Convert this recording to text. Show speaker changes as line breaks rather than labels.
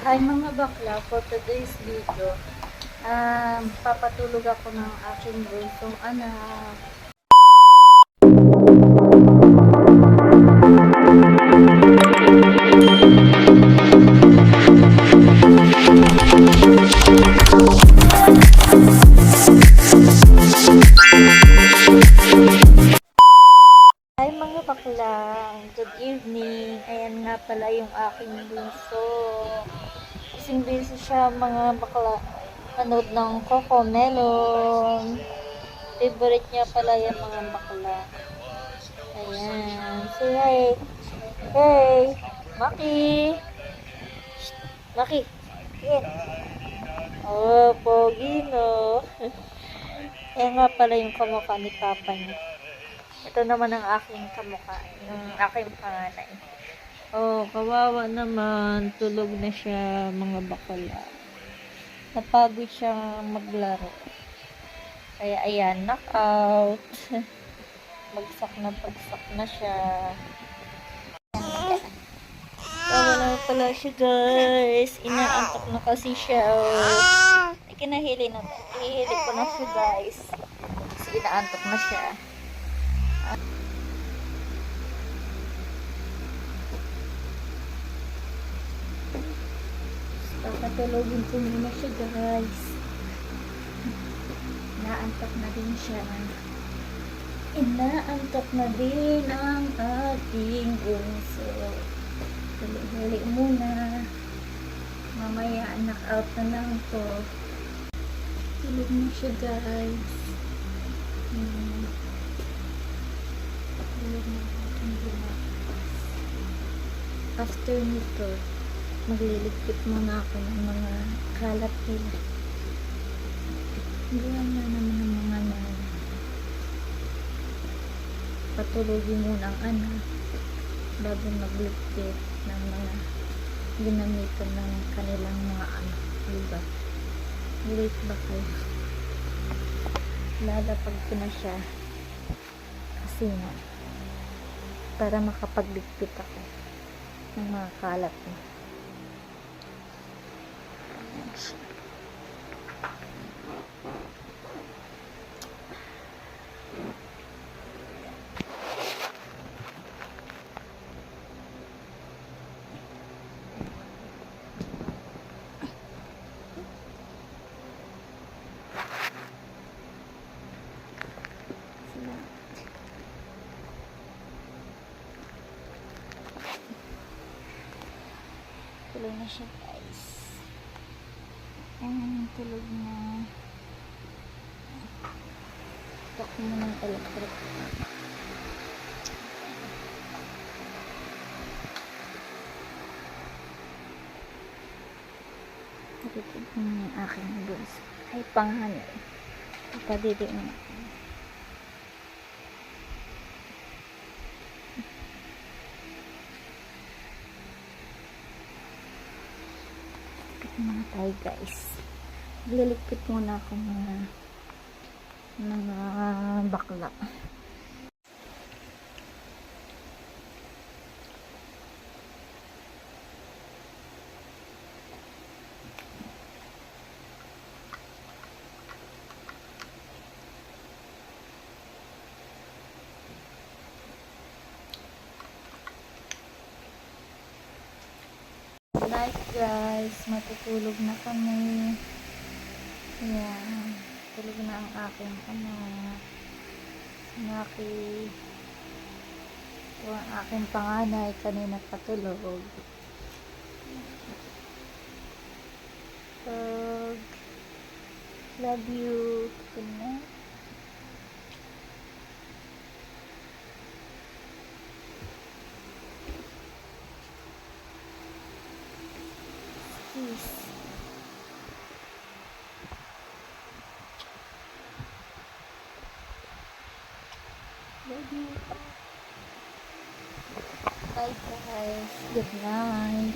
Hi mga bakla, for today's video, papatulog ako ng aking bunsong anak. Hi mga bakla, good evening. Ayan nga pala yung aking bunso. Busy siya mga bakla. Panood ng Cocomelon. Favorite niya pala yung mga bakla. Ayan. Say hi. Hey. Maki. Maki. Ayan. Oh, pogi no. Ayan nga pala yung kamukha ni Papa niya. Ito naman ang aking kamukha. Yung aking panganay. Oh, kawawa naman. Tulog na siya, mga bakla. Napagod siya maglaro. Kaya ayan, knockout. Bagsak na siya. Tawa na pala siya, guys. Inaantok na kasi siya. Oh. Kinahili na. Ihili ko na siya, guys. Kasi inaantok na siya. Papatulogin ko muna siya, guys. Inaantok na din siya. Inaantok na din ang ating bunso. Huli muna. Mamaya, knock-out na lang to. Tulog na siya, guys. Tulog na ating bunso. After nito, magliligpit muna ako ng mga kalat nila. Gawa na naman ng mga patulogin muna ang anak bago magligpit ng mga ginamitan ng kanilang mga anak. Diba? Wait ba kayo? Lalapag ko na siya kasi nga para makapagligpit ako ng mga kalat niya. Tulog na siya, guys. Tulog na. Tok mo ng electric. Natutulog mo yung aking bunso. Ay, panganay. Ipadidi mo na. Mga tayo, guys. Liligpit muna ako mga bakla. Night, guys, matutulog na kami. Ayan, tulog na ang aking anak. Maki. Ito ang aking panganay, kanina patulog. Love you. Good night. Peace. Love you. Bye, guys. Good night.